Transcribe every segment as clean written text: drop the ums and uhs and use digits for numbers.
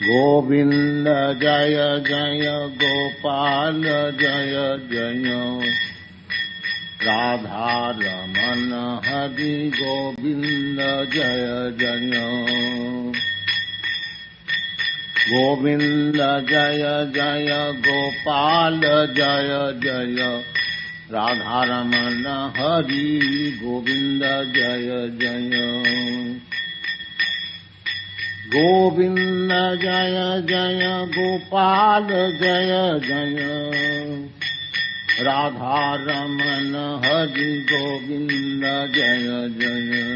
Govinda Jaya Jaya Gopal Jaya Jaya Radha Ramana Hari Govinda Jaya Jaya Govinda Jaya Jaya Gopal Jaya Jaya Radha Ramana Hari Govinda Jaya Jaya Govinda Jaya Jaya Gopal Jaya Jaya Radha Ramana Hari Govinda Jaya Jaya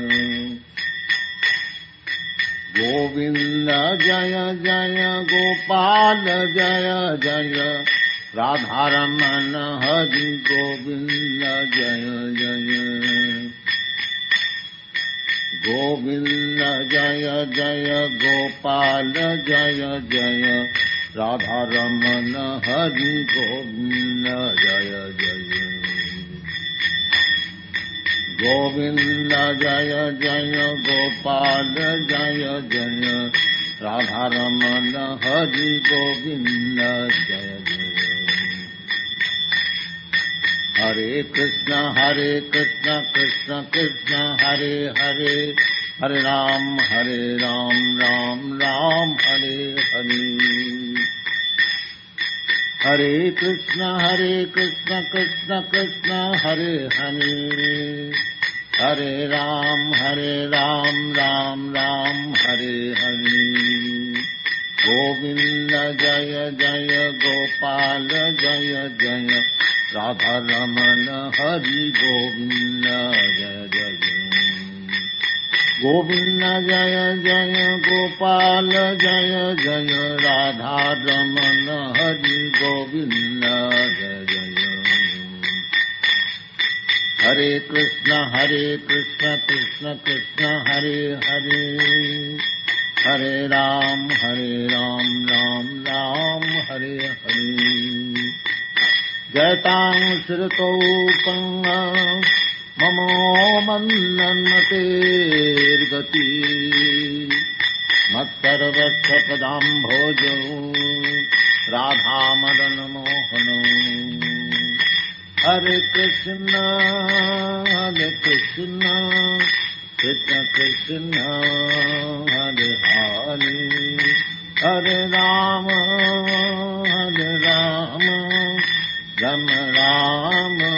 Govinda Jaya Jaya Gopal Jaya Jaya Radha Ramana Hari Govinda Jaya Jaya Govinda Jaya Jaya Gopal Jaya Jaya Radha Ramana Hari Govinda Jaya Jaya Govinda Jaya Jaya Gopal Jaya Jaya Radha Ramana Hari Govinda Jaya Jaya Hare Krishna Krishna Krishna Hare Hare Hare Ram Ram Ram Hare Hare Hare Krishna Krishna Krishna Hare Hare Hare Ram Ram Hare Hare Govinda Jaya Jaya Gopal Jaya Jaya Radha Ramana Hari Govinda Jaya Jaya Govinda Jaya Jaya Gopal Jaya Jaya Radha Ramana Hari Govinda Jaya Jaya Hare Krishna Krishna Krishna Hare Hare Hare Ram Ram Ram Hare Hare Jayatang Srito Panga Mamo Mannanate Gati Mattarvatra Padam Bhojo Radha Madan Mohano Hare Krishna Krishna Krishna Hare Hare Hare Rama Rama Rama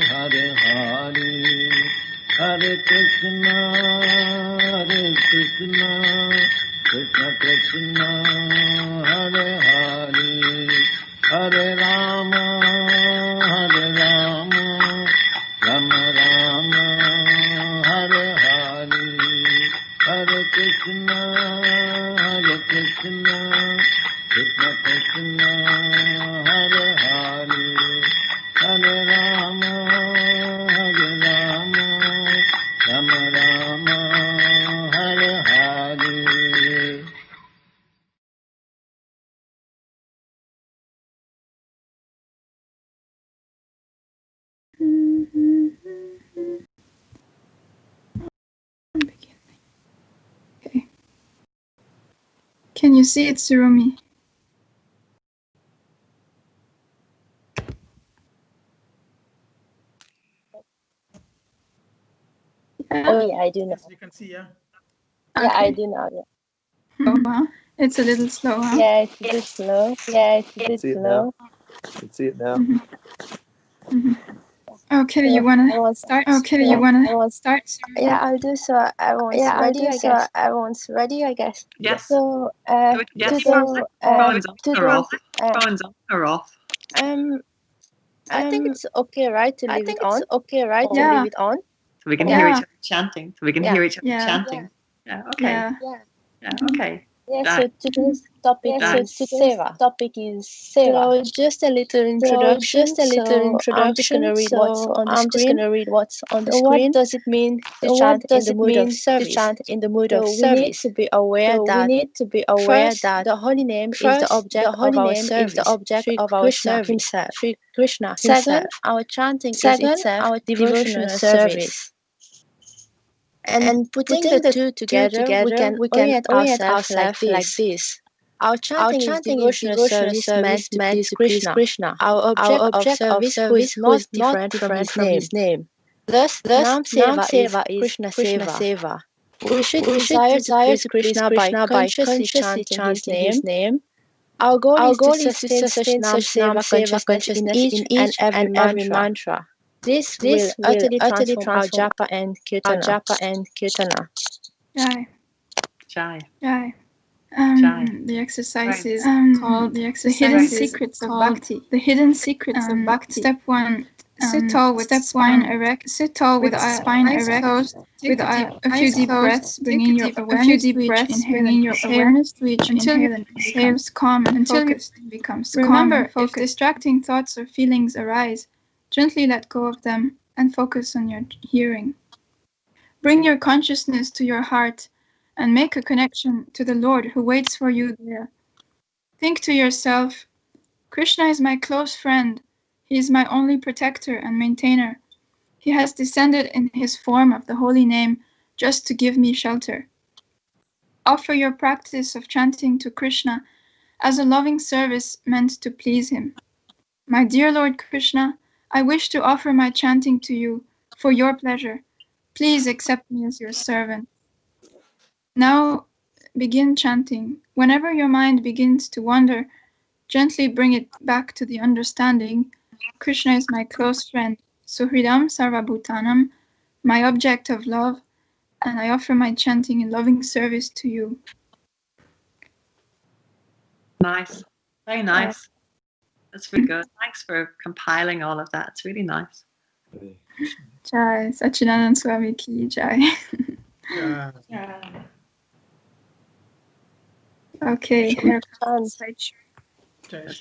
Hare Hare Hare Krishna Krishna Krishna Hare Hare Hare Rama Rama Rama Hare Hare Hare Krishna Krishna Krishna Hare Hare Hare Rama Rama Rama Hare Hare. Okay. Can you see it, Surumi? Oh yeah, I do know. Yes, we can see, yeah. Yeah, I do know. Yeah. It's a little slow, huh? Yeah, it's a bit slow. Yeah, it's a bit slow. You can see it now. Okay, you wanna start? Okay, you wanna start? Yeah, I'll do so. Everyone's ready, I guess. Everyone's ready, I guess. Yes. So, Yes. phones on or off? I think it's okay, right, to leave it on? Okay, right, to leave it on? So we can hear each other chanting. So we can hear each other chanting. Yeah. Okay. Yeah. Yeah. Okay. Yeah, so today's topic is Seva. So just a little introduction. I'm just gonna read what's on the screen. So what does it mean to chant in the mood of service? So we need to be aware that first, the holy name is the object of our service. Sri Krishna himself. Second, our chanting is itself devotional service. And putting the two together, we can orient ourselves like this. Our chanting is devotional service meant to please Krishna. Our object of service who is not different from his name. Thus, Nam Seva is Krishna Seva. We should desire to please Krishna by consciously chanting his name. Our goal is to sustain such Nam Seva consciousness in each and every mantra. This will utterly transform our Japa and Kirtana. Jai. Jai. The exercise is called the Hidden Secrets of Bhakti. The Hidden Secrets of Bhakti. Step 1. Sit tall with spine erect. Sit tall with spine erect. Closed, with a few deep breaths, bringing your awareness to each until your becomes calm and focused. Remember, if distracting thoughts or feelings arise, gently let go of them and focus on your hearing. Bring your consciousness to your heart and make a connection to the Lord who waits for you there. Think to yourself, Krishna is my close friend. He is my only protector and maintainer. He has descended in his form of the holy name just to give me shelter. Offer your practice of chanting to Krishna as a loving service meant to please him. My dear Lord Krishna, I wish to offer my chanting to you for your pleasure. Please accept me as your servant. Now begin chanting. Whenever your mind begins to wander, gently bring it back to the understanding. Krishna is my close friend, Suhridam Sarvabhutanam, my object of love, and I offer my chanting in loving service to you. Nice. Very nice. That's really good. Thanks for compiling all of that. It's really nice. Jai, Satchidanand Swami ki jai. Okay, let's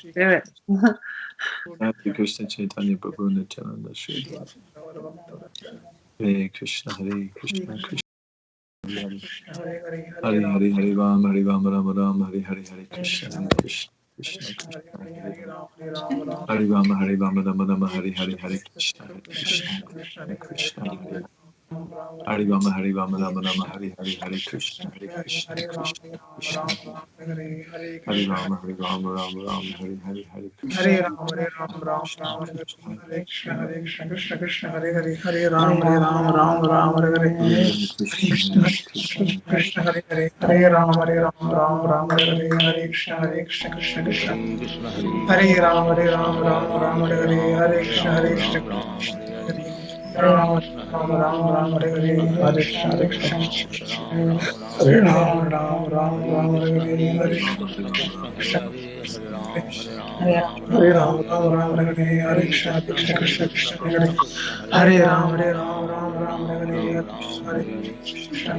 do it. Hare Krishna Chaitanya Prabhu Nityananda Shri Hare Krishna Krishna Hare Hare Hare Ram Ram Ram Hare Hare Hare Krishna Krishna Krishna Hare Ram Ram Hare Hare Hare Krishna Krishna Krishna Hare Ram Ram Hare Hare Hare Krishna Krishna Krishna Hare Ram Ram Hare Hare Hare Krishna Hare Ram Krishna Krishna Hare Ram Ram Hare Krishna Krishna Hare Ram Hare Krishna Krishna Hare Ram Hare Krishna Ram Hare Krishna Hare Ram Hare Krishna Hare Ram Hare Krishna Krishna Hare Ram Hare Krishna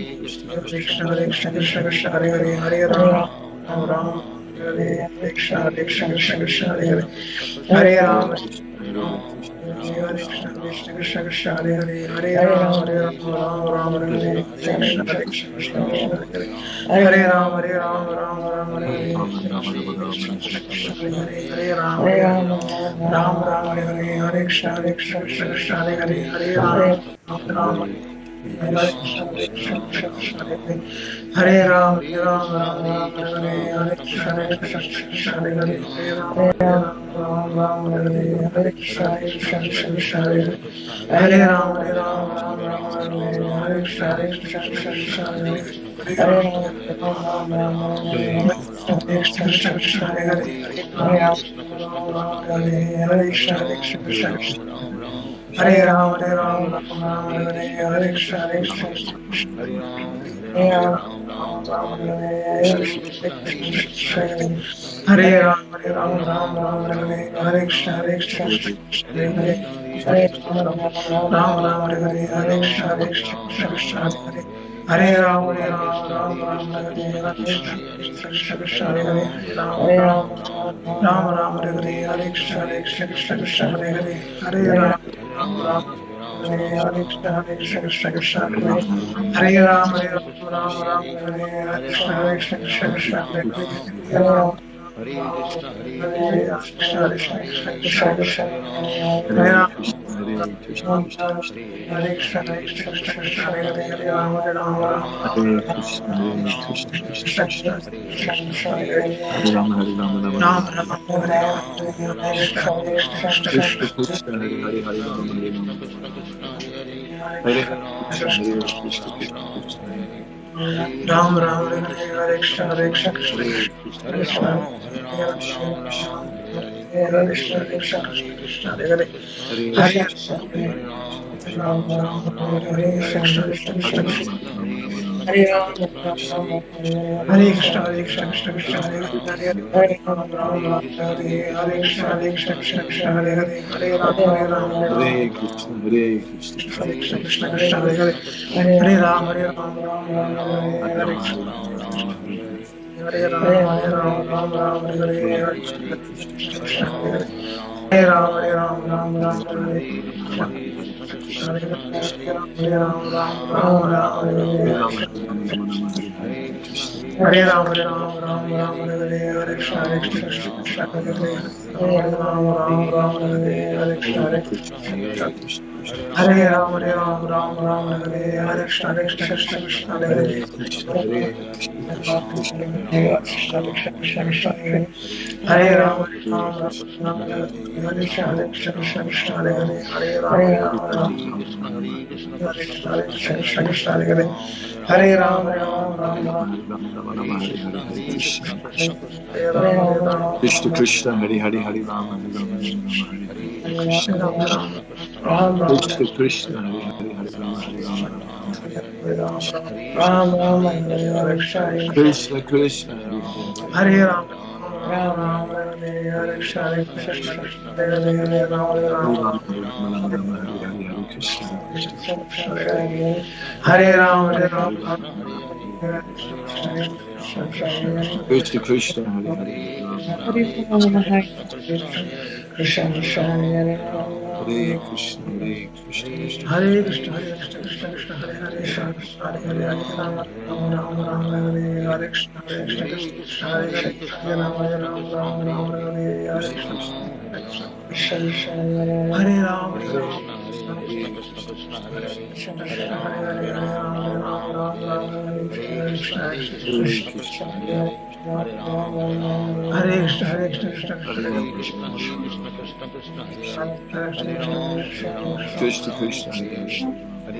Hare Ram Hare Krishna Hare Ram Krishna Hare Ram Hare Krishna Krishna Hare Ram Hare Krishna Hare Ram Hare Krishna Hare Ram Hare Krishna Hare Ram Hare Ram Hare Krishna Hare Krishna Hare Ram Hare Krishna Hare Ram Hare Krishna Hare Ram Hare Krishna Hare Ram Hare Krishna Hare Ram Hare Krishna Ram Hare Krishna Hare Ram Hare Krishna Hare Ram Hare Krishna Ram Ram Hare Hare Krishna Hare Krishna Krishna Krishna Hare Krishna Krishna Krishna Hare Hare Hare Ram Ram Hare Krishna Krishna Krishna Krishna Hare Ram Hare Krishna Hare Krishna Krishna Krishna Hare Hare Ram Ram Hare Krishna Krishna Krishna Hare Hare Hare Ram Hare Krishna, Hare Krishna, Krishna Krishna Krishna Hare Hare Hare Ram Hare Ram Hare Hare Rama, Hare Krishna Rama, Rama Hare Hare. Hare Ram Ram Hare Hare Hare Hare Krishna, Hare Krishna, Krishna Krishna Krishna Krishna. Hare Hare Ram Hare Ram Hare Hare Rama, Hare Hare Rama, Rama Hare Hare. Hare Krishna, Hare Krishna. Ram Hare Hare Rama, Hare Rama, Rama Rama Hare Hare. Hare Krishna. Hare Ram Hare Hare Krishna Hare Krishna Rama, Krishna Hare Krishna Rama, Hare Rama Hare Hare Hare. Hare Ram Hare Hare Krishna Krishna, Hare Krishna, Krishna Krishna. Hare Ram Hare Krishna Krishna Krishna Hare Hare Hare Krishna, Hare Krishna, Krishna Krishna, Hare Hare Hare. Krishna Krishna Krishna Hare Hare Ram Hare Krishna, Hare Hare Krishna Krishna Krishna Hare Hare Hare Krishna, Ram Rama Rama Hare Hare. Hare Krishna Krishna Hare Hare Hare Ram Hare Ram Rama, Hare Rama, Rama Rama Hare Hare. Hare Krishna, Krishna. Hare Ram Krishna Krishna, Hare Hare, Hare Rama, Hare Rama, Rama Rama Hare Hare. Hare Krishna, Hare Krishna. Ram Krishna Krishna, Hare Hare, Hare Rama, Hare Rama, Rama Rama Hare Hare. Hare Krishna, Krishna. Ram Hare Krishna Krishna Krishna, Hare Hare, Hare Rama. Hare Ram Hare Krishna Krishna Krishna Hare Hare Ram Rama, Hare Rama, Rama Rama Hare Hare. Hare Krishna, Hare Krishna. Hare Ram Hare Hare Rama, Ram Hare Rama, Rama Rama Hare Hare. Hare Krishna Krishna, Hare Hare, Hare Rama, Rama Hare Hare. Krishna Krishna Hare Hare Krishna, Hare Krishna, Krishna Hare Krishna. Krishna Hare Krishna Krishna Krishna Hare Hare Hare Hare Hare Ram Hare Hare Krishna Hare Krishna Krishna Hare Hare Hare Ram Hare Krishna Krishna. Krishna Hare Ram Hare Krishna, Hare Krishna, Krishna Krishna. Hare Ram Krishna Hare Krishna Krishna, Hare Hare Krishna Hare Krishna Hare Rama, Hare Rama, Rama Rama Hare Hare. Krishna Krishna, Hare Hare, Hare Rama, Hare Hare. Hare Krishna Hare Krishna Krishna Krishna Hare Hare Ram Krishna, Hare Krishna, Krishna Hare Krishna Hare Hare Krishna Krishna, Krishna Krishna, Krishna.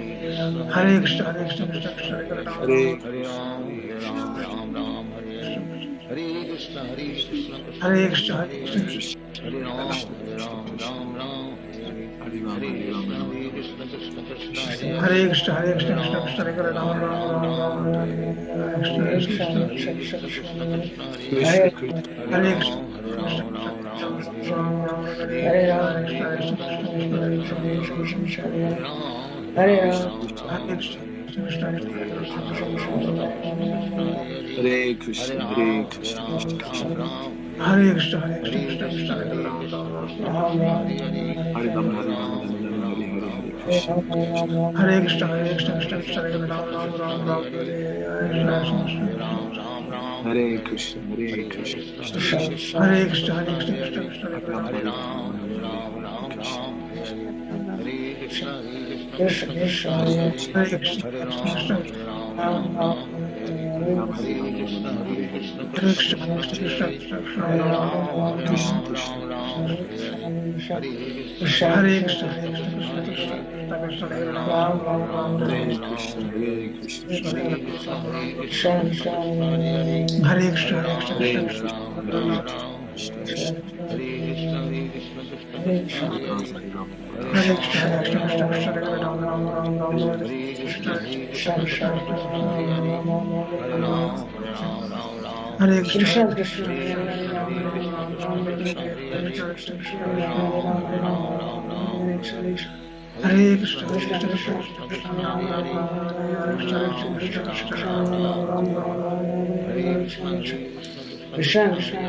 Hare Rama, Hare Rama, Rama Rama Hare Krishna. Hare Krishna Hare Krishna Krishna Krishna Hare Ram Hare Krishna Krishna Krishna, Hare Hare Rama, Krishna Hare Rama, Rama Rama Hare Hare. Krishna Krishna, Hare Hare Krishna, Hare Krishna, Krishna Krishna. Hare Krishna Hare Krishna Krishna Hare Rama, Hare Rama, Rama Rama Hare Hare. Hare Krishna, Krishna. Hare Krishna Hare Krishna Krishna Krishna Hare Hare Krishna, Hare Krishna, Krishna Krishna. Hare Krishna Hare Krishna Krishna Krishna Hare Rama, Hare Rama, Rama Rama Hare Hare. Hare Krishna, Krishna. Hare Krishna, Hare Hare Krishna Krishna, Krishna Krishna Krishna Krishna. Hare Rama, Hare Rama, Rama Rama Hare Hare. Hare Hare Krishna, Krishna Krishna. Krishna Krishna Krishna Krishna Krishna. Hare Krishna Hare Krishna Krishna Krishna Hare Krishna, Hare Krishna, Krishna Krishna. Hare Krishna Hare Krishna Hare Krishna Krishna, Hare Krishna, Krishna Krishna. Hare Rama, Hare Rama, Rama Rama Hare Hare Krishna Hare. Hare Krishna Krishna Krishna Hare Krishna, Krishna Krishna, Krishna Krishna. Hare Rama, Hare Rama, Rama Rama Hare Hare Hare. Krishna Hare Krishna Krishna Krishna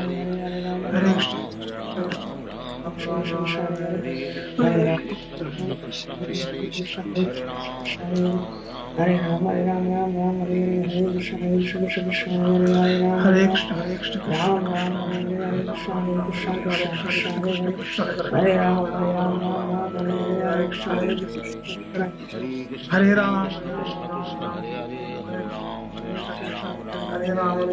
Hare Krishna Hare Ram, Hare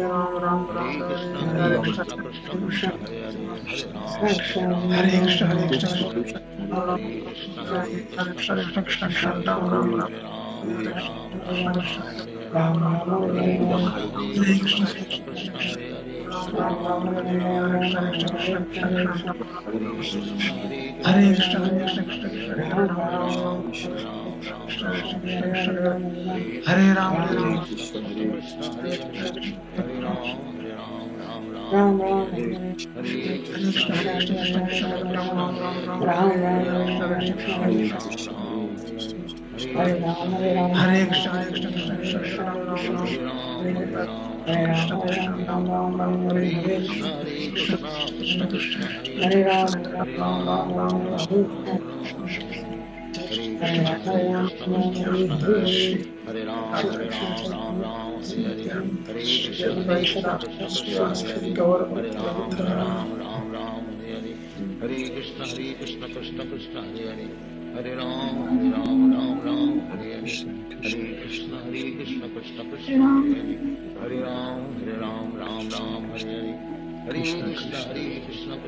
Ram, Ram Ram, Hare Hare, Hare Krishna, Krishna Krishna, Hare Hare,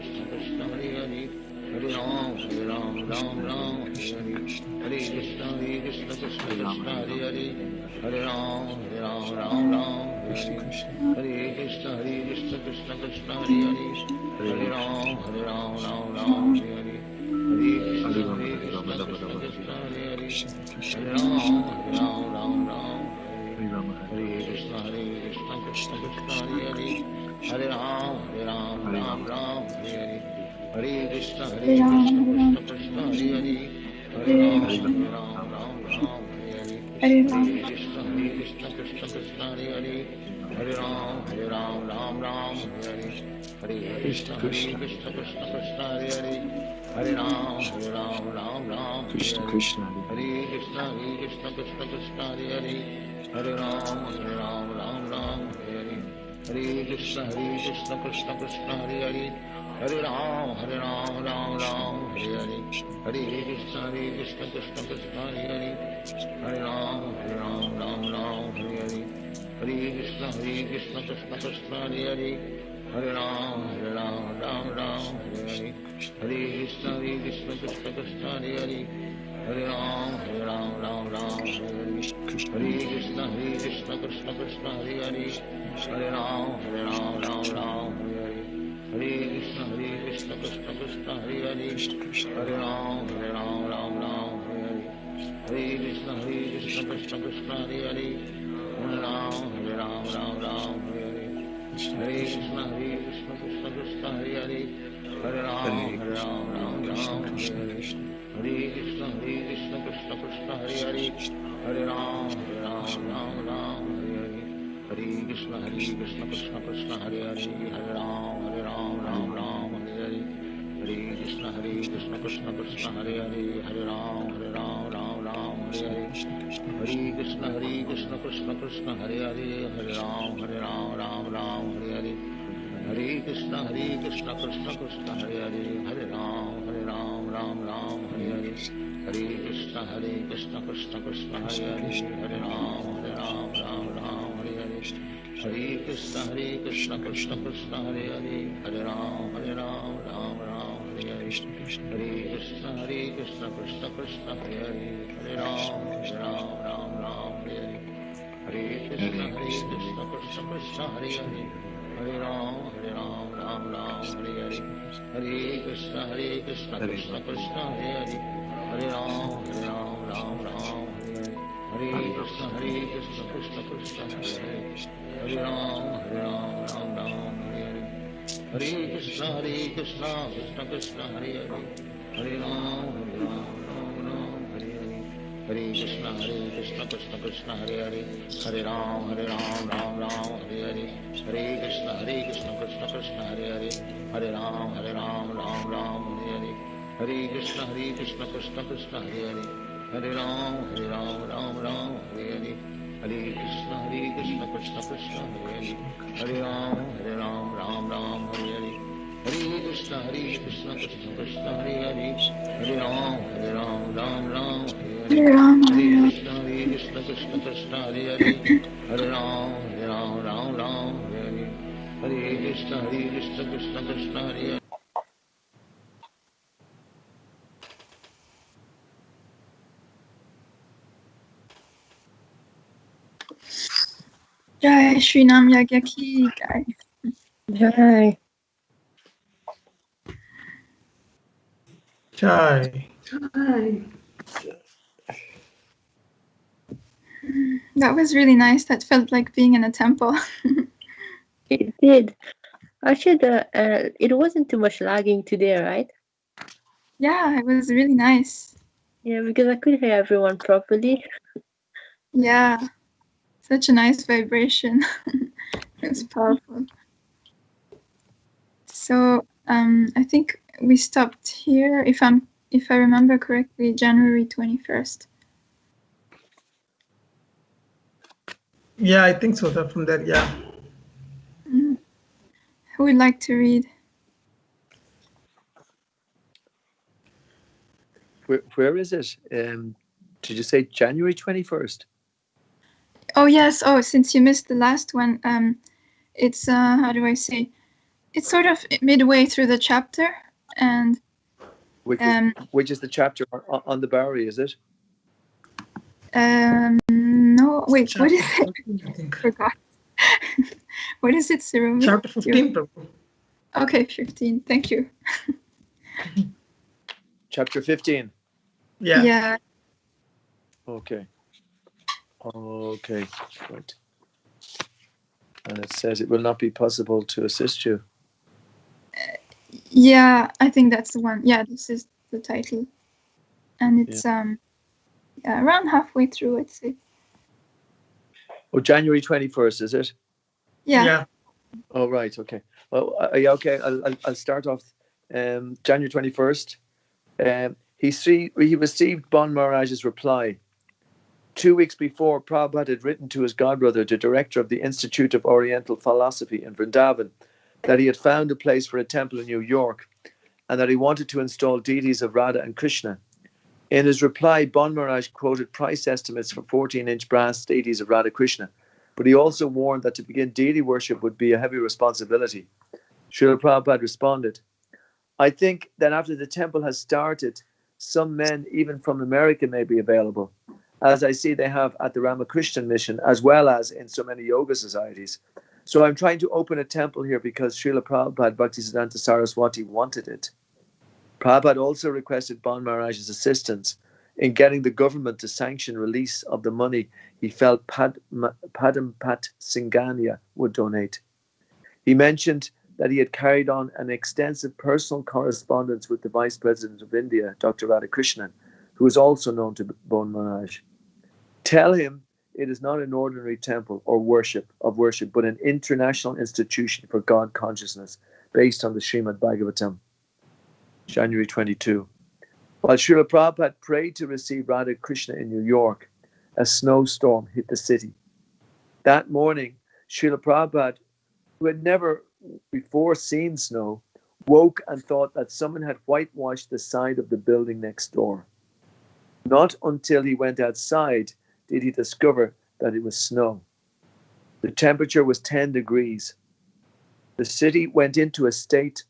Hare Krishna, Ram Ram, Hare Hare, Hare Krishna, Krishna Krishna, Hare Hare, Hare Ram, Hare Ram, Ram Ram, Hare Hare, Hare Krishna, Hare Ram, Hare Krishna, Hare Ram, Hare Ram, Ram Ram, Hare Krishna, Krishna, Hare Krishna, Hare Krishna, Krishna Krishna, Ram Ram, Ram Ram, Hare Krishna, Ram Ram, Hare Krishna, Hare Krishna, Ram Ram, Hare Ram, Ram Ram, Hare Ram, Hare Krishna, Krishna Krishna, Hare Ram, Ram Ram, Hare Krishna, Krishna, Hare Ram, Ram Ram, Hare Hare Krishna Krishna Krishna Hare Hare, Hare Ram Ram Ram Hare Hare, Hare Krishna Krishna Krishna Hare Hare, Hare Ram Ram Ram Hare Hare, Hare Krishna Krishna Krishna Hare Hare, Hare Ram Ram Hare Hare, Hare Krishna Krishna Krishna Hare Hare, Hare Ram Ram Hare Hare, Hare Krishna Krishna Krishna Hare Hare, Hare Ram Ram Hare Hare, Hare Ram, Hare Hare Krishna Krishna Hare Hare, Hare Ram Hare Hare, Hare Krishna Krishna Hare Hare. Jai Shri Nam Yagya Ki Jai. Jai. Jai. That was really nice. That felt like being in a temple. It did. Actually, it wasn't too much lagging today, right? Yeah, it was really nice. Yeah, because I could hear everyone properly. Yeah, such a nice vibration. It was powerful. So I think we stopped here, if I remember correctly, January 21st. Yeah, I think so. That from there, yeah. Who would like to read? Where is it? Did you say January 21st? Oh yes. Oh, since you missed the last one, it's how do I say? It's sort of midway through the chapter, and which is the chapter on the Bowery, is it? no, wait, Chapter what is it? 14, I think. Forgot. What is it, Sirumi? Chapter 15, Prabhu. Okay, 15. Thank you. Chapter 15. Yeah. Yeah. Okay. Okay. Right. And it says it will not be possible to assist you. Yeah, I think that's the one. Yeah, this is the title, and it's around halfway through, I'd say. Oh, January 21st, is it? Yeah. Oh, right. Okay. Well, yeah. Okay. I'll start off. January 21st. He received Bon Maharaj's reply. 2 weeks before, Prabhupada had written to his godbrother, the director of the Institute of Oriental Philosophy in Vrindavan, that he had found a place for a temple in New York and that he wanted to install deities of Radha and Krishna. In his reply, Bon Maharaj quoted price estimates for 14-inch brass deities of Radha Krishna, but he also warned that to begin deity worship would be a heavy responsibility. Srila Prabhupada responded, I think that after the temple has started, some men, even from America, may be available, as I see they have at the Ramakrishna mission, as well as in so many yoga societies. So I'm trying to open a temple here because Srila Prabhupada Bhaktisiddhanta Saraswati wanted it. Prabhupada also requested Bon Maharaj's assistance in getting the government to sanction release of the money he felt Padampat Singhania would donate. He mentioned that he had carried on an extensive personal correspondence with the Vice President of India, Dr. Radhakrishnan, who is also known to Bon Maharaj. Tell him it is not an ordinary temple or worship, but an international institution for God consciousness based on the Srimad Bhagavatam. January 22. While Srila Prabhupada prayed to receive Radha Krishna in New York, a snowstorm hit the city. That morning, Srila Prabhupada, who had never before seen snow, woke and thought that someone had whitewashed the side of the building next door. Not until he went outside did he discover that it was snow. The temperature was 10 degrees. The city went into a state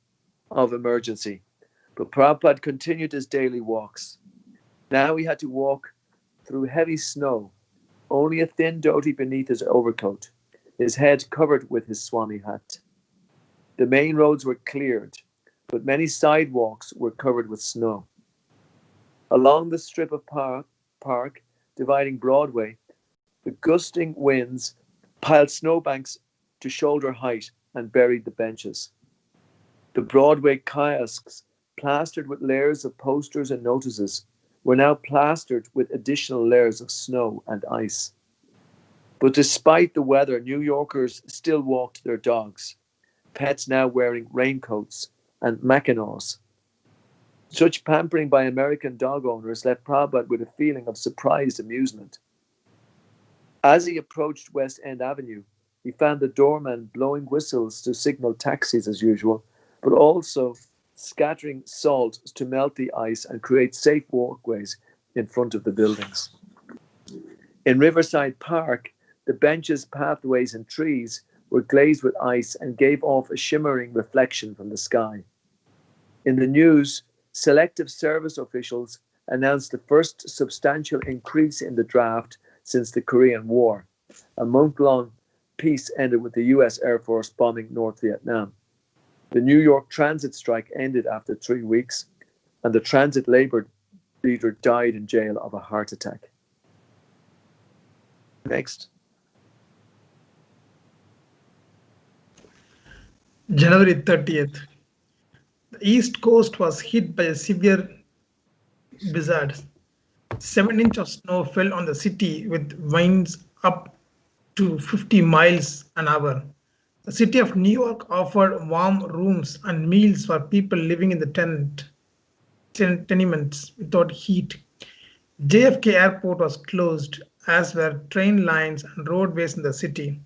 of emergency, but Prabhupada continued his daily walks. Now he had to walk through heavy snow, only a thin dhoti beneath his overcoat, his head covered with his Swami hat. The main roads were cleared, but many sidewalks were covered with snow. Along the strip of park dividing Broadway, the gusting winds piled snowbanks to shoulder height and buried the benches. The Broadway kiosks, plastered with layers of posters and notices, were now plastered with additional layers of snow and ice. But despite the weather, New Yorkers still walked their dogs, pets now wearing raincoats and mackinaws. Such pampering by American dog owners left Prabhupada with a feeling of surprised amusement. As he approached West End Avenue, he found the doorman blowing whistles to signal taxis as usual, but also scattering salt to melt the ice and create safe walkways in front of the buildings. In Riverside Park, the benches, pathways, and trees were glazed with ice and gave off a shimmering reflection from the sky. In the news, selective service officials announced the first substantial increase in the draft since the Korean War. A month-long peace ended with the US Air Force bombing North Vietnam. The New York transit strike ended after 3 weeks, and the transit labor leader died in jail of a heart attack. Next. January 30th. The East Coast was hit by a severe blizzard. 7 inches of snow fell on the city with winds up to 50 miles an hour. The city of New York offered warm rooms and meals for people living in the tenements without heat. JFK Airport was closed, as were train lines and roadways in the city.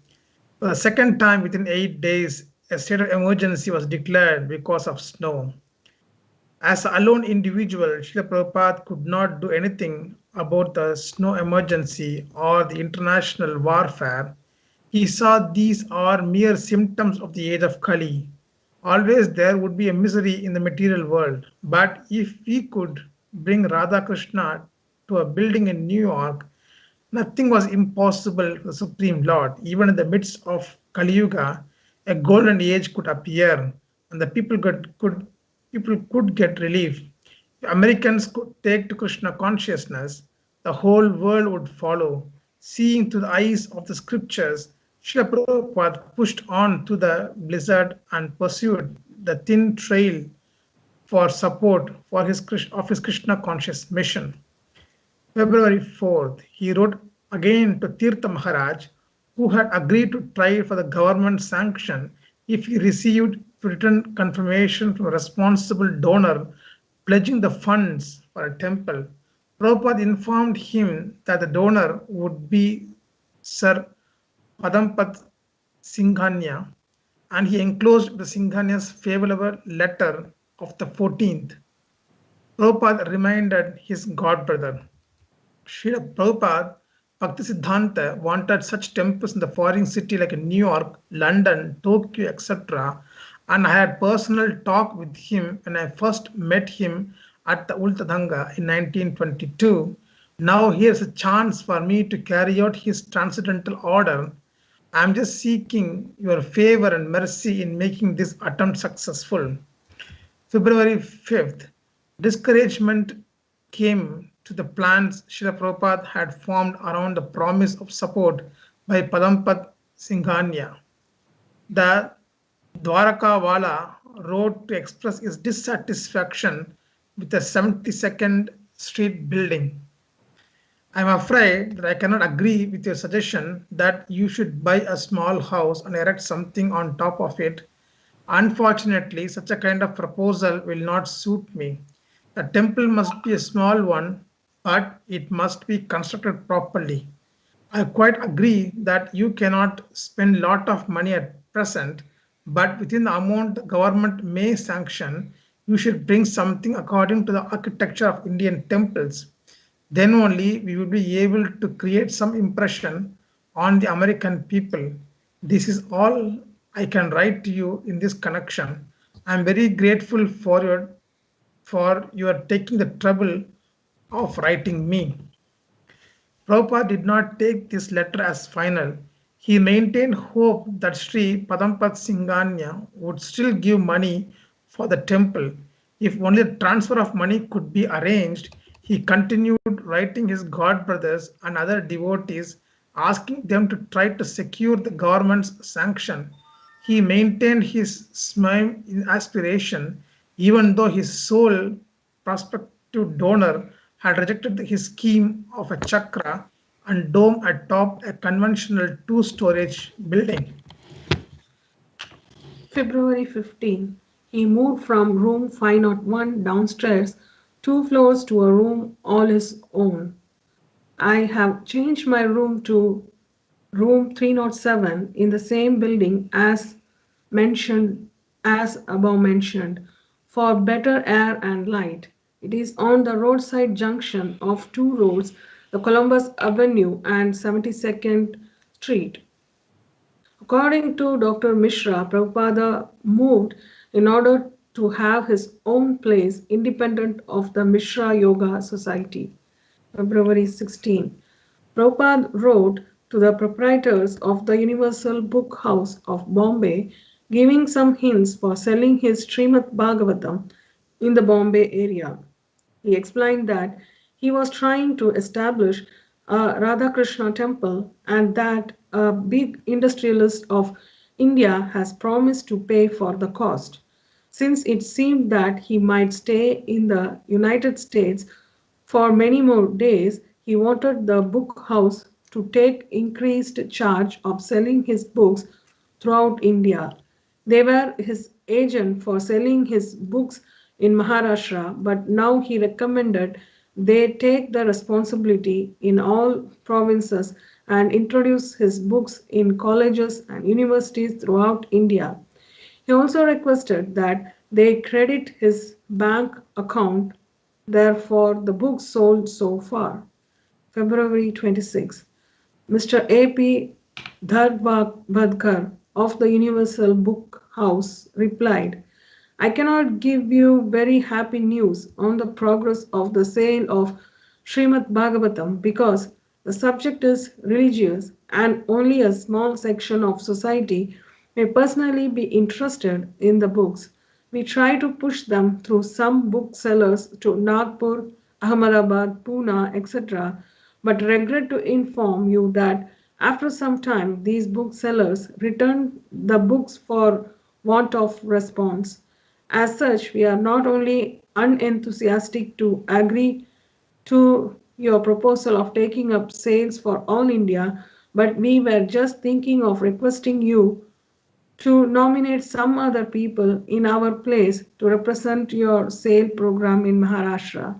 For the second time within 8 days, a state of emergency was declared because of snow. As a lone individual, Srila Prabhupada could not do anything about the snow emergency or the international warfare. He saw these are mere symptoms of the age of Kali. Always there would be a misery in the material world. But if we could bring Radha Krishna to a building in New York, nothing was impossible for the Supreme Lord. Even in the midst of Kali Yuga, a golden age could appear and the people could get relief. If Americans could take to Krishna consciousness, the whole world would follow. Seeing through the eyes of the scriptures, Srila Prabhupada pushed on to the blizzard and pursued the thin trail for support for his Krishna conscious mission. February 4th, he wrote again to Tirtha Maharaj, who had agreed to try for the government sanction if he received written confirmation from a responsible donor pledging the funds for a temple. Prabhupada informed him that the donor would be Sir Padampat Singhania, and he enclosed the Singhania's favorable letter of the 14th. Prabhupada reminded his godbrother. Srila Prabhupada Bhaktisiddhanta wanted such temples in the foreign city like New York, London, Tokyo, etc. And I had personal talk with him when I first met him at the Ultadanga in 1922. Now here's a chance for me to carry out his transcendental order. I'm just seeking your favor and mercy in making this attempt successful. February 5th, discouragement came to the plans Srila Prabhupada had formed around the promise of support by Padampat Singhania. The Dwarakawala wrote to express his dissatisfaction with the 72nd Street building. I'm afraid that I cannot agree with your suggestion that you should buy a small house and erect something on top of it. Unfortunately, such a kind of proposal will not suit me. The temple must be a small one, but it must be constructed properly. I quite agree that you cannot spend a lot of money at present, but within the amount the government may sanction, you should bring something according to the architecture of Indian temples. Then only we will be able to create some impression on the American people. This is all I can write to you in this connection. I am very grateful for your taking the trouble of writing me. Prabhupada did not take this letter as final. He maintained hope that Sri Padampat Singhania would still give money for the temple. If only the transfer of money could be arranged, he continued writing his godbrothers and other devotees, asking them to try to secure the government's sanction. He maintained his smile in aspiration, even though his sole prospective donor had rejected his scheme of a chakra and dome atop a conventional two-storage building. February 15. He moved from room 501 downstairs 2 floors to a room all his own. I have changed my room to room 307 in the same building as above mentioned, for better air and light. It is on the roadside junction of 2 roads, the Columbus Avenue and 72nd Street. According to Dr. Mishra, Prabhupada moved in order to have his own place independent of the Mishra Yoga Society. February 16. Prabhupada wrote to the proprietors of the Universal Book House of Bombay, giving some hints for selling his Srimad Bhagavatam in the Bombay area. He explained that he was trying to establish a Radhakrishna temple and that a big industrialist of India has promised to pay for the cost. Since it seemed that he might stay in the United States for many more days, he wanted the book house to take increased charge of selling his books throughout India. They were his agent for selling his books in Maharashtra, but now he recommended they take the responsibility in all provinces and introduce his books in colleges and universities throughout India. He also requested that they credit his bank account, therefore the books sold so far. February 26. Mr. A.P. Dharbhadkar of the Universal Book House replied, I cannot give you very happy news on the progress of the sale of Srimad Bhagavatam because the subject is religious and only a small section of society may personally be interested in the books. We try to push them through some booksellers to Nagpur, Ahmedabad, Pune, etc., but regret to inform you that after some time these booksellers return the books for want of response. As such, we are not only unenthusiastic to agree to your proposal of taking up sales for all India, but we were just thinking of requesting you to nominate some other people in our place to represent your sale program in Maharashtra.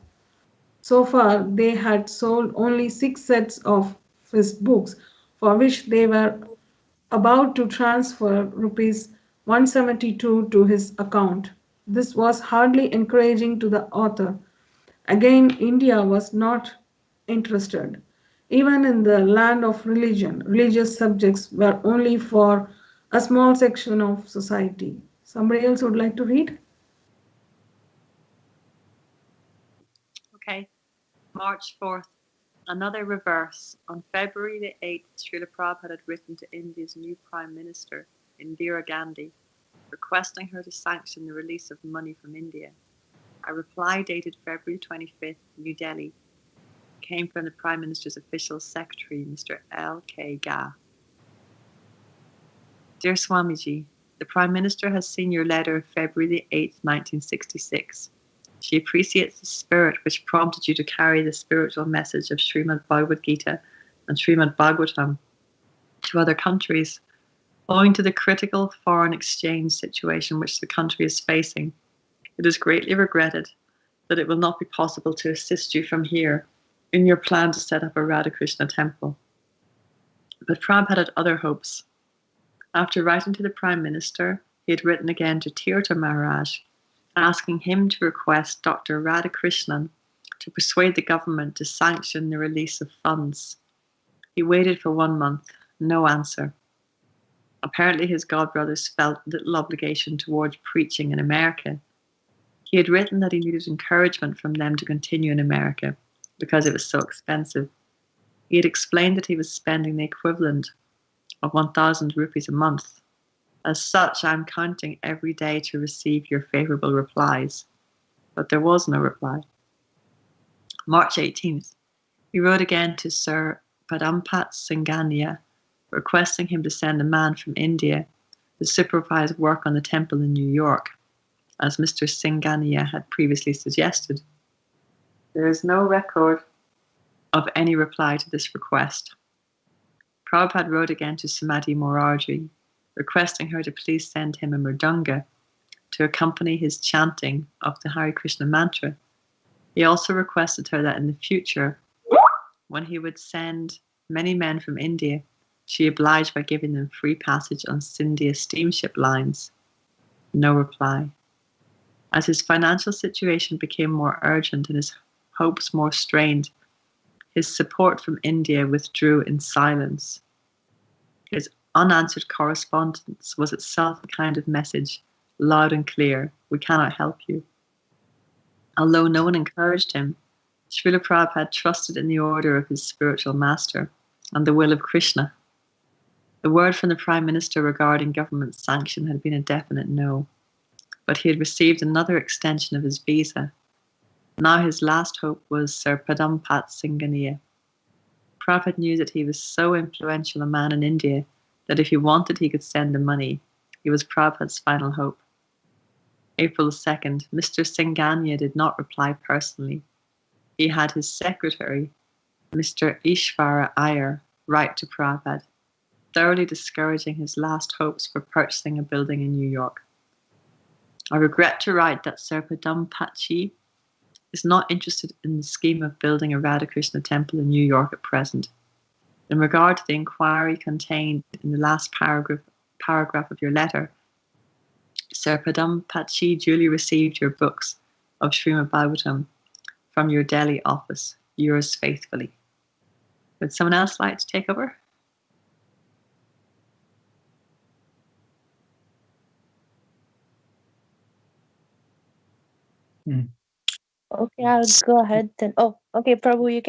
So far, they had sold only 6 sets of his books, for which they were about to transfer rupees 172 to his account. This was hardly encouraging to the author. Again, India was not interested. Even in the land of religion, religious subjects were only for a small section of society. Somebody else would like to read? Okay. March 4th. Another reverse. On February the 8th, Srila Prabhupada had written to India's new Prime Minister, Indira Gandhi, requesting her to sanction the release of money from India. A reply dated February 25th, New Delhi, came from the Prime Minister's official secretary, Mr. L.K. Gah. Dear Swamiji, the Prime Minister has seen your letter of February the 8th, 1966. She appreciates the spirit which prompted you to carry the spiritual message of Srimad Bhagavad Gita and Srimad Bhagavatam to other countries. Owing to the critical foreign exchange situation which the country is facing, it is greatly regretted that it will not be possible to assist you from here in your plan to set up a Radhakrishna temple. But Prabhupada had other hopes. After writing to the Prime Minister, he had written again to Tirtha Maharaj, asking him to request Dr. Radhakrishnan to persuade the government to sanction the release of funds. He waited for 1 month, no answer. Apparently his godbrothers felt little obligation towards preaching in America. He had written that he needed encouragement from them to continue in America because it was so expensive. He had explained that he was spending the equivalent of 1,000 rupees a month. As such, I am counting every day to receive your favorable replies. But there was no reply. March 18th, he wrote again to Sir Padampat Singhania, requesting him to send a man from India to supervise work on the temple in New York, as Mr. Singhania had previously suggested. There is no record of any reply to this request. Prabhupada wrote again to Samadhi Morarji, requesting her to please send him a mridanga to accompany his chanting of the Hare Krishna mantra. He also requested her that in the future, when he would send many men from India, she obliged by giving them free passage on Scindia steamship lines. No reply. As his financial situation became more urgent and his hopes more strained, his support from India withdrew in silence. His unanswered correspondence was itself a kind of message, loud and clear: we cannot help you. Although no one encouraged him, Srila Prabhupada trusted in the order of his spiritual master and the will of Krishna. The word from the Prime Minister regarding government sanction had been a definite no, but he had received another extension of his visa. Now his last hope was Sir Padampat Singhania. Prabhupada knew that he was so influential a man in India that if he wanted he could send the money. He was Prabhupada's final hope. April 2nd, Mr. Singhania did not reply personally. He had his secretary, Mr. Ishvara Iyer, write to Prabhupada, thoroughly discouraging his last hopes for purchasing a building in New York. I regret to write that Sir Padampat is not interested in the scheme of building a Radhakrishna temple in New York at present. In regard to the inquiry contained in the last paragraph of your letter, Sir Padampat duly received your books of Srimad Bhagavatam from your Delhi office. Yours faithfully. Would someone else like to take over? Okay, I'll go ahead then. Oh, okay, Prabhu, you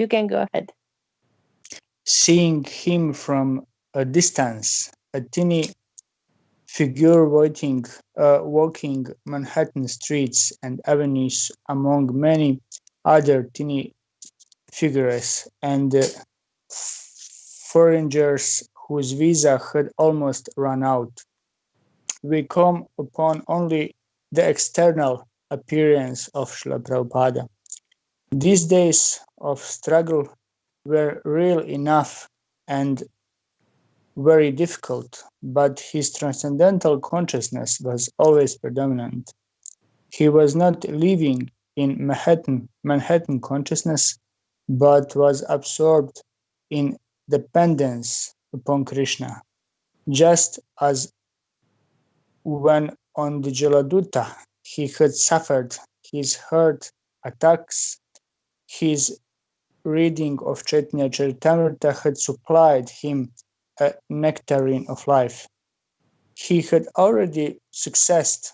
can go ahead. Seeing him from a distance, a teeny figure walking Manhattan streets and avenues among many other teeny figures and foreigners whose visa had almost run out. We come upon only the external appearance of Srila Prabhupada. These days of struggle were real enough and very difficult, but his transcendental consciousness was always predominant. He was not living in Manhattan consciousness, but was absorbed in dependence upon Krishna. Just as when on the Jaladuta he had suffered his heart attacks, his reading of Chaitanya Charitamrita had supplied him a nectarine of life. He had already succeeded.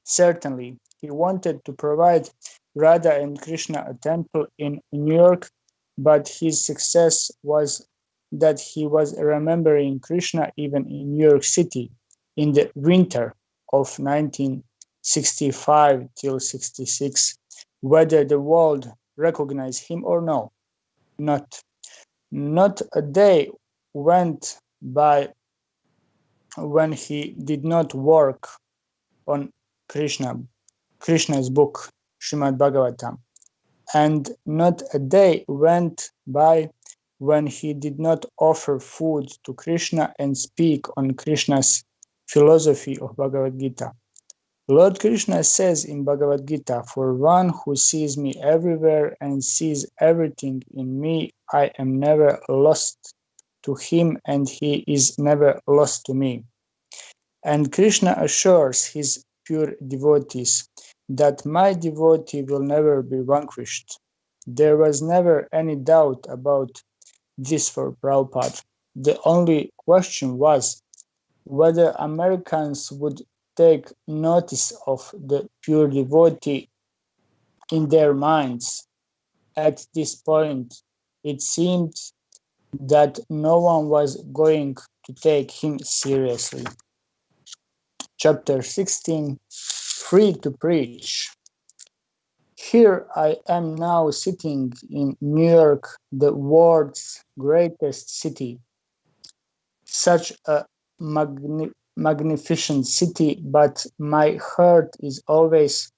Certainly, he wanted to provide Radha and Krishna a temple in New York, but his success was that he was remembering Krishna even in New York City in the winter of 1965 till 66, whether the world recognized him or no. Not a day went by when he did not work on Krishna's book, Srimad Bhagavatam, and not a day went by when he did not offer food to Krishna and speak on Krishna's philosophy of Bhagavad Gita. Lord Krishna says in Bhagavad Gita, "For one who sees me everywhere and sees everything in me, I am never lost to him and he is never lost to me." And Krishna assures his pure devotees that my devotee will never be vanquished. There was never any doubt about this for Prabhupada. The only question was whether Americans would take notice of the pure devotee in their minds. At this point, it seemed that no one was going to take him seriously. Chapter 16, Free to Preach. Here I am now sitting in New York, the world's greatest city. Such a magnificent city, but my heart is always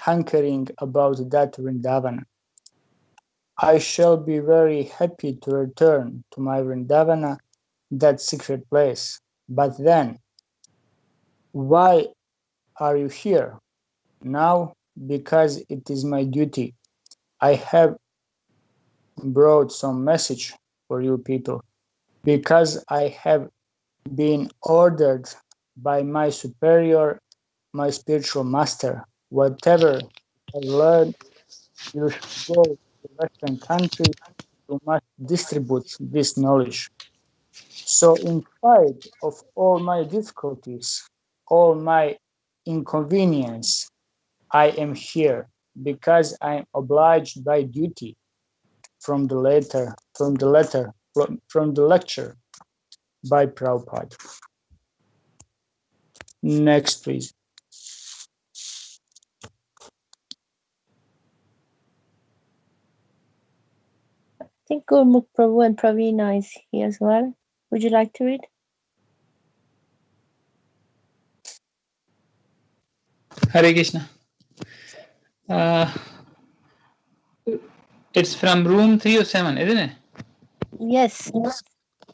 hankering about that Vrindavana. I shall be very happy to return to my Vrindavana, that secret place. But then, why are you here? Now, because it is my duty. I have brought some message for you people, because I have been ordered by my superior, my spiritual master. Whatever I learned, you should go to Western countries, you must distribute this knowledge. So in spite of all my difficulties, all my inconvenience, I am here because I am obliged by duty from the lecture by Prabhupada. Next, please. I think Gurmukh Prabhu and Praveena is here as well. Would you like to read? Hare Krishna. It's from room 307, isn't it? Yes.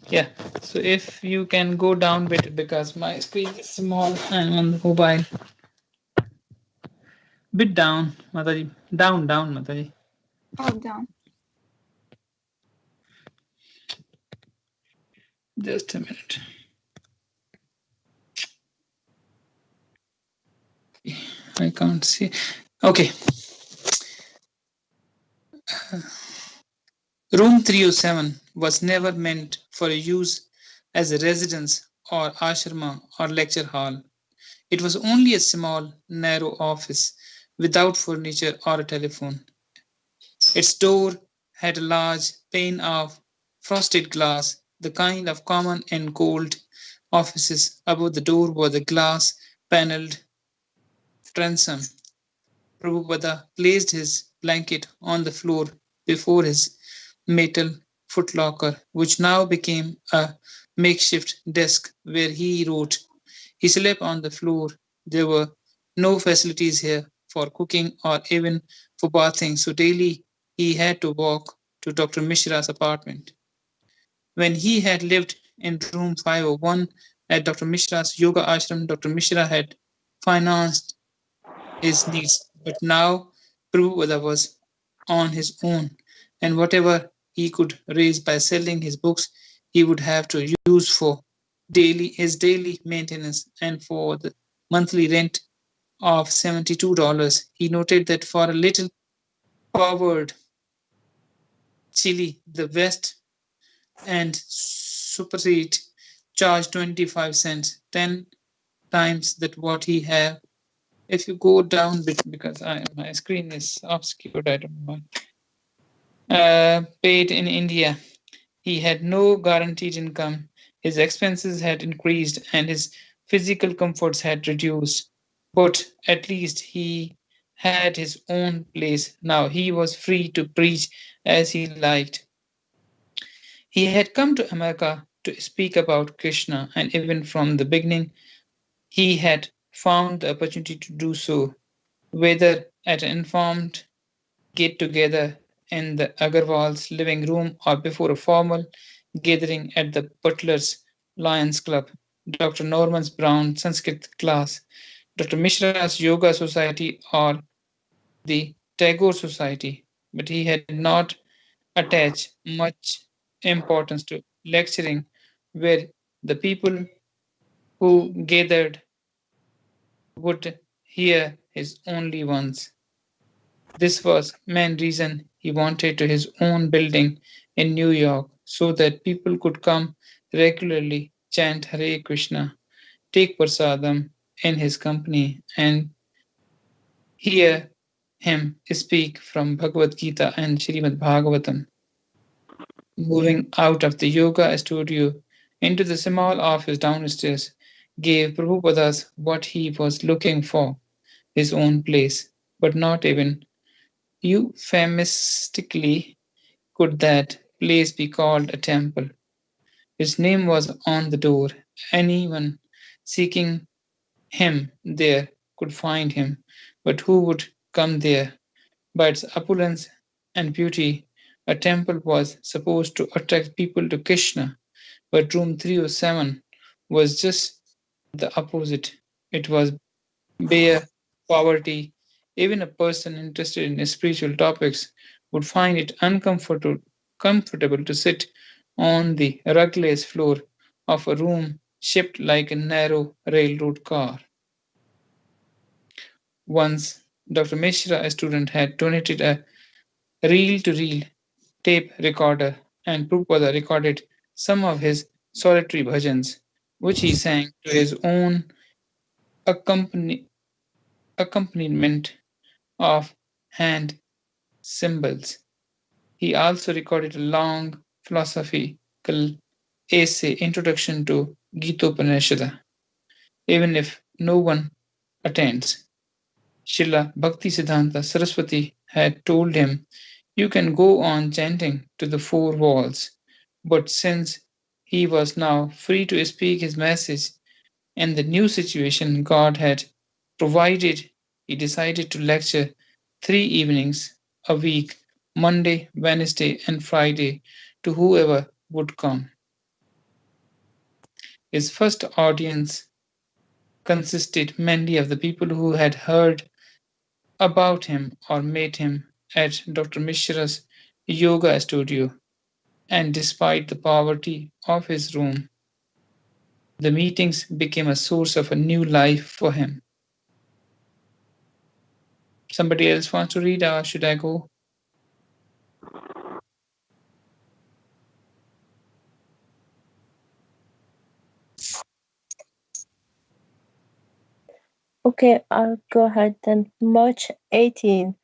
Yeah. So if you can go down a bit because my screen is small and on the mobile. Bit down, Mataji. Down, Mataji. Oh, down. Just a minute. I can't see. Okay. Room 307 was never meant for use as a residence or ashrama or lecture hall. It was only a small, narrow office without furniture or a telephone. Its door had a large pane of frosted glass, the kind of common in cold offices. Above the door was a glass panelled transom. Prabhupada placed his blanket on the floor before his metal footlocker, which now became a makeshift desk where he wrote. He slept on the floor. There were no facilities here for cooking or even for bathing, so daily he had to walk to Dr. Mishra's apartment. When he had lived in room 501 at Dr. Mishra's yoga ashram, Dr. Mishra had financed his needs. But now Prabhupada was on his own, and whatever he could raise by selling his books, he would have to use for his daily maintenance and for the monthly rent of $72. He noted that for a little powered chili, the West and Superseat charged 25 cents, 10 times that what he have. If you go down a bit, because my screen is obscured, I don't know. Paid in India, he had no guaranteed income. His expenses had increased and his physical comforts had reduced. But at least he had his own place. Now he was free to preach as he liked. He had come to America to speak about Krishna, and even from the beginning, he had found the opportunity to do so, whether at an informed get together in the Agarwal's living room or before a formal gathering at the Butler's Lions Club, Dr. Norman's Brown Sanskrit class, Dr. Mishra's Yoga Society, or the Tagore Society. But he had not attached much importance to lecturing, where the people who gathered would hear his only ones. This was main reason he wanted to his own building in New York so that people could come regularly, chant Hare Krishna, take prasadam in his company, and hear him speak from Bhagavad Gita and Srimad Bhagavatam. Moving out of the yoga studio into the small office downstairs gave Prabhupada what he was looking for, his own place, but not even euphemistically could that place be called a temple. His name was on the door. Anyone seeking him there could find him, but who would come there. By its opulence and beauty, a temple was supposed to attract people to Krishna, but room 307 was just the opposite. It was bare poverty. Even a person interested in spiritual topics would find it uncomfortable to sit on the rugless floor of a room shaped like a narrow railroad car. Once, Dr. Mishra, a student, had donated a reel to reel tape recorder, and Prabhupada recorded some of his solitary bhajans, which he sang to his own accompani- accompaniment of hand cymbals. He also recorded a long philosophical essay, Introduction to Gita, even if no one attends. Srila Bhaktisiddhanta Saraswati had told him, "You can go on chanting to the four walls." But since he was now free to speak his message and the new situation God had provided, he decided to lecture 3 evenings a week, Monday, Wednesday, and Friday, to whoever would come. His first audience consisted mainly of the people who had heard about him or met him at Dr. Mishra's yoga studio, and despite the poverty of his room, the meetings became a source of a new life for him. Somebody else wants to read, or should I go? Okay, I'll go ahead then. March 18.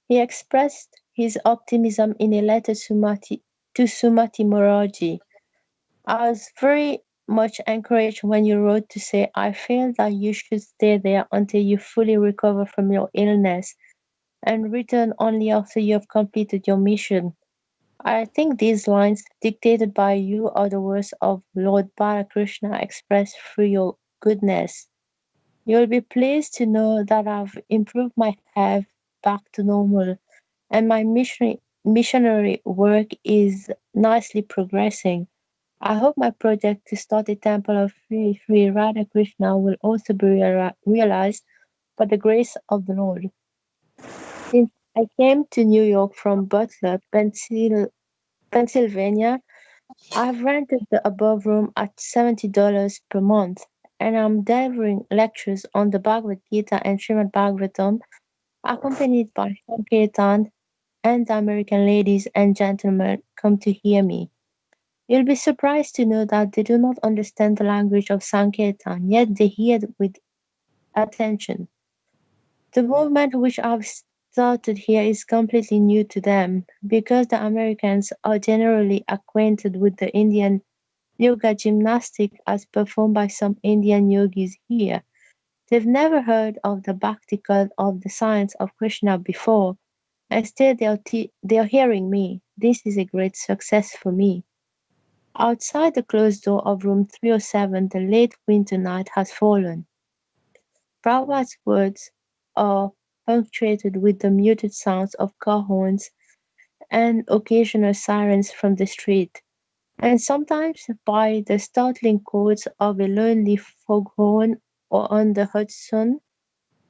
He expressed his optimism in a letter to Sumati Moraji. I was very much encouraged when you wrote to say, I feel that you should stay there until you fully recover from your illness and return only after you have completed your mission. I think these lines, dictated by you, are the words of Lord Balakrishna expressed through your goodness. You'll be pleased to know that I've improved my health back to normal, and my missionary work is nicely progressing. I hope my project to start a temple of Sri Radha Krishna will also be realized by the grace of the Lord. Since I came to New York from Butler, Pennsylvania, I've rented the above room at $70 per month, and I'm delivering lectures on the Bhagavad Gita and Srimad Bhagavatam, accompanied by Sankirtan, and the American ladies and gentlemen come to hear me. You'll be surprised to know that they do not understand the language of Sankirtan, yet they hear it with attention. The movement which I've started here is completely new to them, because the Americans are generally acquainted with the Indian yoga gymnastic as performed by some Indian yogis here. They've never heard of the bhakti cult of the science of Krishna before, and still they are hearing me. This is a great success for me. Outside the closed door of room 307 the late winter night has fallen. Prabhupada's words are punctuated with the muted sounds of car horns and occasional sirens from the street, and sometimes by the startling chords of a lonely foghorn or on the hot sun.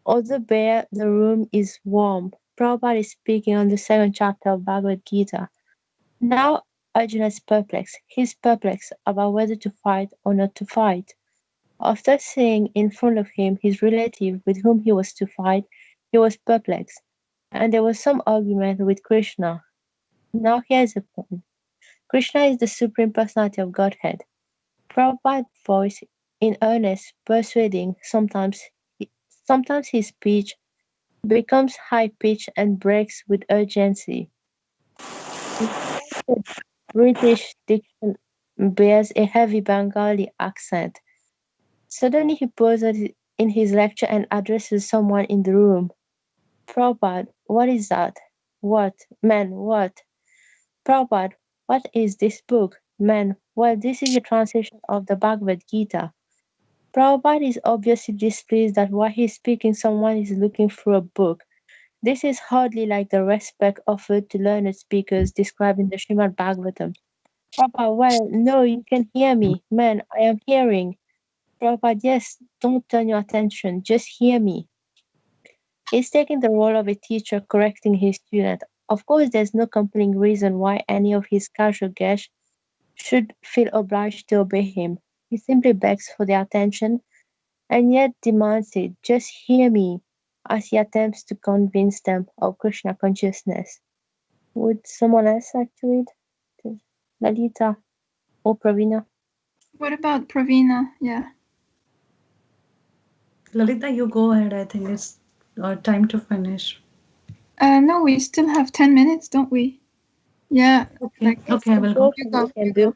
Although bare, the room is warm. Prabhupada is speaking on the second chapter of Bhagavad Gita. Now Arjuna is perplexed. He is perplexed about whether to fight or not to fight. After seeing in front of him his relative with whom he was to fight, he was perplexed, and there was some argument with Krishna. Now here is the point. Krishna is the Supreme Personality of Godhead. Prabhupada's voice, in earnest, persuading, sometimes his speech becomes high-pitched and breaks with urgency. The British diction bears a heavy Bengali accent. Suddenly he pauses in his lecture and addresses someone in the room. Prabhupada, what is that? What? Man, what? Prabhupada, what is this book? Man, well, this is a translation of the Bhagavad Gita. Prabhupada is obviously displeased that while he is speaking, someone is looking through a book. This is hardly like the respect offered to learned speakers described in the Srimad Bhagavatam. Prabhupada, well, no, you can hear me. Man, I am hearing. Prabhupada, yes, don't turn your attention, just hear me. He's taking the role of a teacher correcting his student. Of course, there's no compelling reason why any of his casual guests should feel obliged to obey him. He simply begs for their attention and yet demands it. Just hear me, as he attempts to convince them of Krishna consciousness. Would someone else like to read? Lalita or Pravina? What about Pravina? Yeah. Lalita, you go ahead. I think it's time to finish. No, we still have 10 minutes, don't we? Yeah. Okay, okay, I will go. You can do.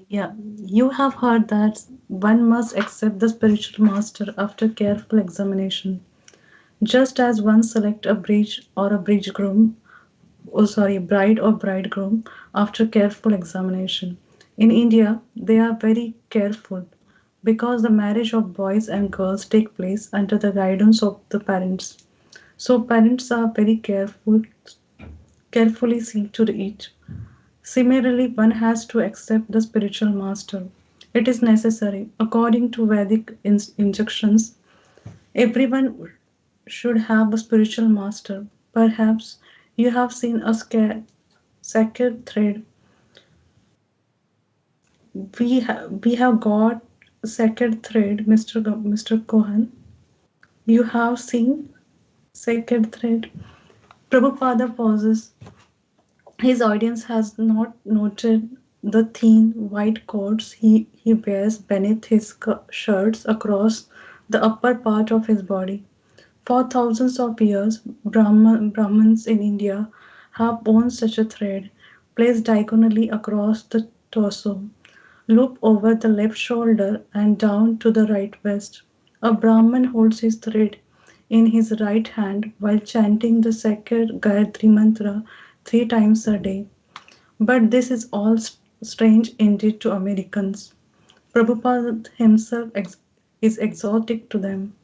Yeah, you have heard that one must accept the spiritual master after careful examination. Just as one select a bridegroom, bride or bridegroom after careful examination. In India, they are very careful because the marriage of boys and girls take place under the guidance of the parents. So parents are very carefully see to it. Similarly, one has to accept the spiritual master. It is necessary. According to Vedic injunctions, everyone should have a spiritual master. Perhaps you have seen a sacred thread. We have got a sacred thread, Mr. Cohen. You have seen sacred thread. Prabhupada pauses. His audience has not noted the thin white cords he wears beneath his shirts across the upper part of his body. For thousands of years, Brahmins in India have worn such a thread, placed diagonally across the torso, loop over the left shoulder, and down to the right wrist. A Brahmin holds his thread in his right hand while chanting the sacred Gayatri Mantra 3 times a day. But this is all strange indeed to Americans. Prabhupada himself is exotic to them.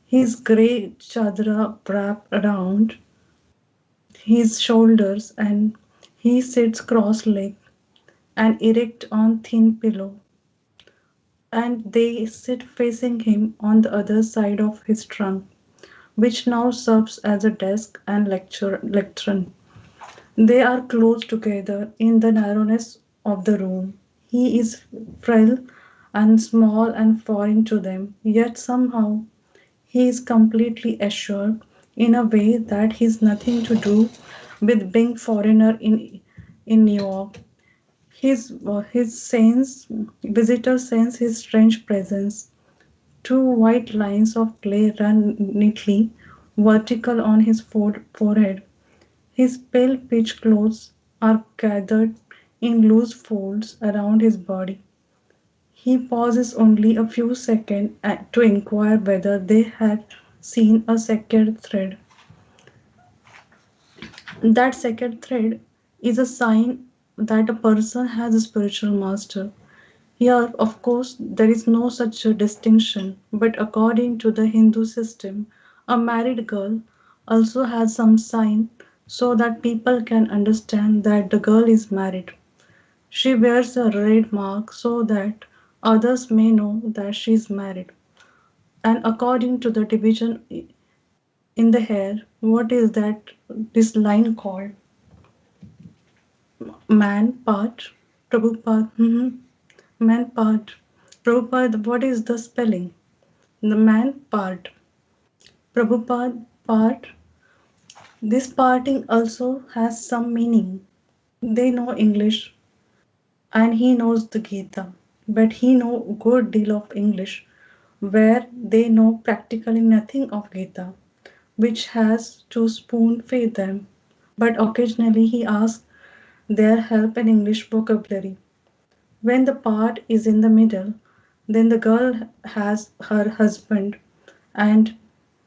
His grey chadra wrapped around his shoulders and he sits cross-legged and erect on thin pillow, and they sit facing him on the other side of his trunk, which now serves as a desk and lectern. They are close together in the narrowness of the room. He is frail and small and foreign to them, yet somehow he is completely assured in a way that has nothing to do with being foreigner in New York. His visitors sense his strange presence. Two white lines of clay run neatly vertical on his forehead. His pale pitch clothes are gathered in loose folds around his body. He pauses only a few seconds to inquire whether they had seen a sacred thread. That sacred thread is a sign that a person has a spiritual master. Here, of course, there is no such a distinction, but according to the Hindu system, a married girl also has some sign so that people can understand that the girl is married. She wears a red mark so that others may know that she is married. And according to the division in the hair, what is that this line called? Man part. Prabhupada. Man part. Prabhupada, what is the spelling? The man part. Prabhupada part. This parting also has some meaning. They know English and he knows the Gita, but he know good deal of English where they know practically nothing of Gita, which has to spoon feed them. But occasionally he asks their help in English vocabulary. When the part is in the middle, then the girl has her husband and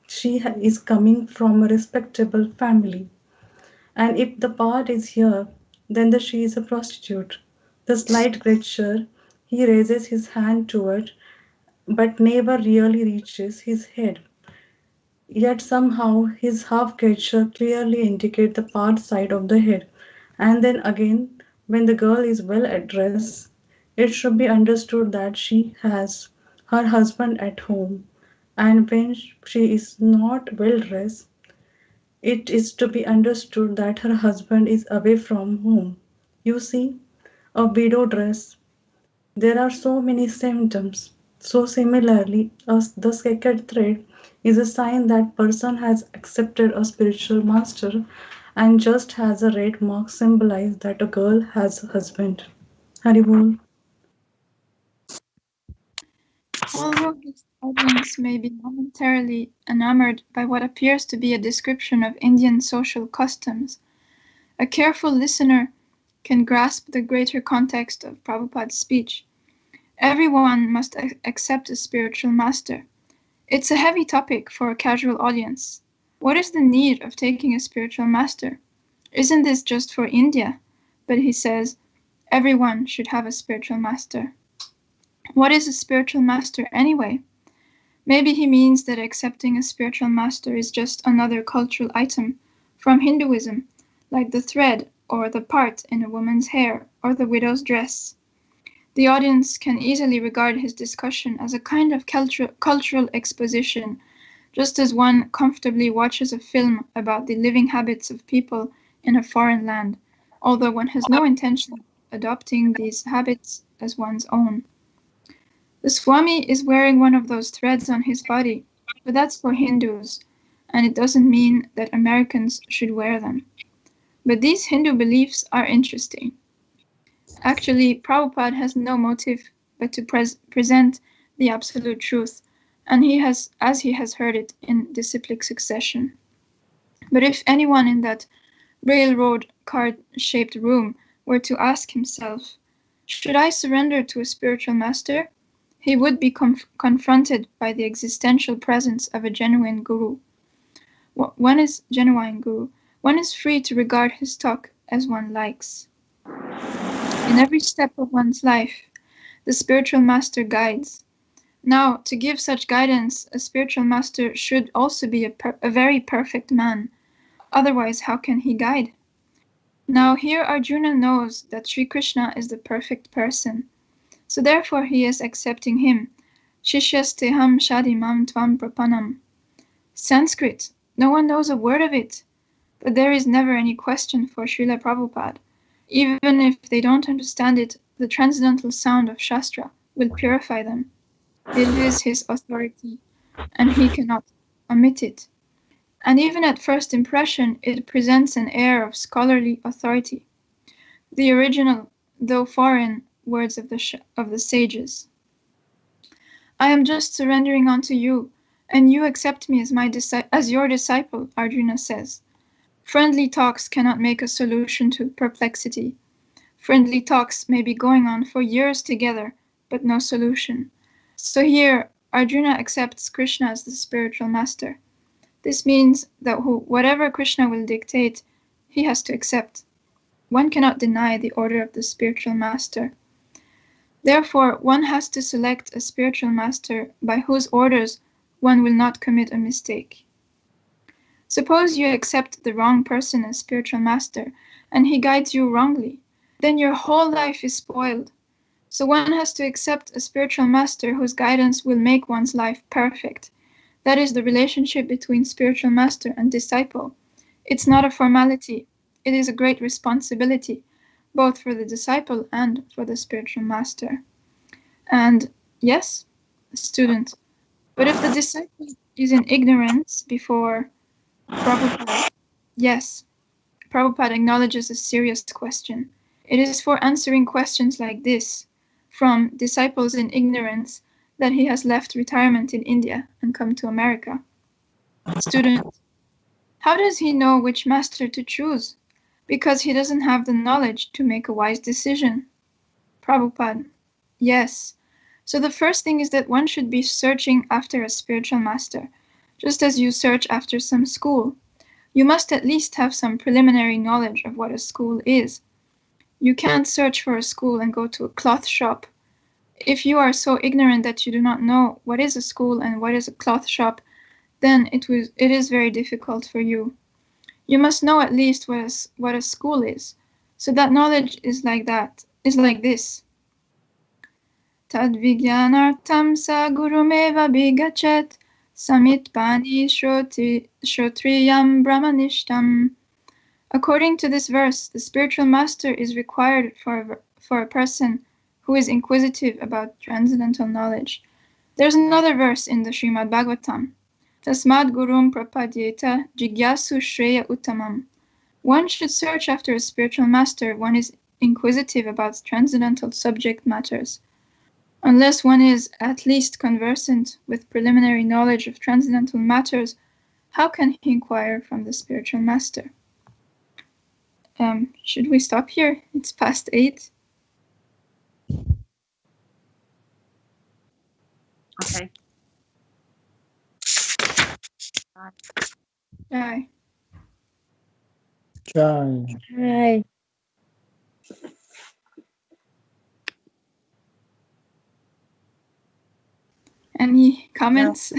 she is coming from a respectable family. And if the part is here, then she is a prostitute. The slight gesture he raises his hand toward, but never really reaches his head. Yet somehow his half gesture clearly indicates the part side of the head. And then again, when the girl is well dressed, it should be understood that she has her husband at home. And when she is not well dressed, it is to be understood that her husband is away from home. You see, a widow dress. There are so many symptoms. So similarly, the sacred thread is a sign that person has accepted a spiritual master, and just as a red mark symbolizes that a girl has a husband. Haribol. Although this audience may be momentarily enamored by what appears to be a description of Indian social customs, a careful listener can grasp the greater context of Prabhupada's speech. Everyone must accept a spiritual master. It's a heavy topic for a casual audience. What is the need of taking a spiritual master? Isn't this just for India? But he says, everyone should have a spiritual master. What is a spiritual master anyway? Maybe he means that accepting a spiritual master is just another cultural item from Hinduism, like the thread or the part in a woman's hair or the widow's dress. The audience can easily regard his discussion as a kind of cultural exposition, just as one comfortably watches a film about the living habits of people in a foreign land, although one has no intention of adopting these habits as one's own. The Swami is wearing one of those threads on his body, but that's for Hindus, and it doesn't mean that Americans should wear them. But these Hindu beliefs are interesting. Actually, Prabhupada has no motive but to present the absolute truth, and as he has heard it in disciplic succession. But if anyone in that railroad car-shaped room were to ask himself, should I surrender to a spiritual master? He would be confronted by the existential presence of a genuine guru. One is free to regard his talk as one likes. In every step of one's life, the spiritual master guides. Now, to give such guidance, a spiritual master should also be a very perfect man. Otherwise, how can he guide? Now, here Arjuna knows that Sri Krishna is the perfect person. So therefore he is accepting him. Shishyasteham shadimam tvam prapanam. Sanskrit, no one knows a word of it. But there is never any question for Srila Prabhupada. Even if they don't understand it, the transcendental sound of Shastra will purify them. It is his authority, and he cannot omit it. And even at first impression, it presents an air of scholarly authority. The original, though foreign, words of the sages. I am just surrendering unto you, and you accept me as your disciple, Arjuna says. Friendly talks cannot make a solution to perplexity. Friendly talks may be going on for years together, but no solution. So here, Arjuna accepts Krishna as the spiritual master. This means that whatever Krishna will dictate, he has to accept. One cannot deny the order of the spiritual master. Therefore, one has to select a spiritual master by whose orders one will not commit a mistake. Suppose you accept the wrong person as spiritual master, and he guides you wrongly. Then your whole life is spoiled. So one has to accept a spiritual master whose guidance will make one's life perfect. That is the relationship between spiritual master and disciple. It's not a formality. It is a great responsibility, both for the disciple and for the spiritual master. And yes, student, but if the disciple is in ignorance before Prabhupada, yes, Prabhupada acknowledges a serious question. It is for answering questions like this from disciples in ignorance that he has left retirement in India and come to America. Student, how does he know which master to choose? Because he doesn't have the knowledge to make a wise decision. Prabhupada, yes. So the first thing is that one should be searching after a spiritual master, just as you search after some school. You must at least have some preliminary knowledge of what a school is. You can't search for a school and go to a cloth shop. If you are so ignorant that you do not know what is a school and what is a cloth shop, then it is very difficult for you. You must know at least what a school is. So that knowledge is like this. Tad vigyanartam sa gurumeva bigachet samit pani shotriyam brahmanishtam. According to this verse, the spiritual master is required for a person who is inquisitive about transcendental knowledge. There's another verse in the Srimad Bhagavatam. Tasmad gurum prapadyeta jigyasu shreya uttamam. One should search after a spiritual master. One is inquisitive about transcendental subject matters. Unless one is at least conversant with preliminary knowledge of transcendental matters, how can he inquire from the spiritual master? Should we stop here? It's past 8. Okay. Bye. Hi. Any comments?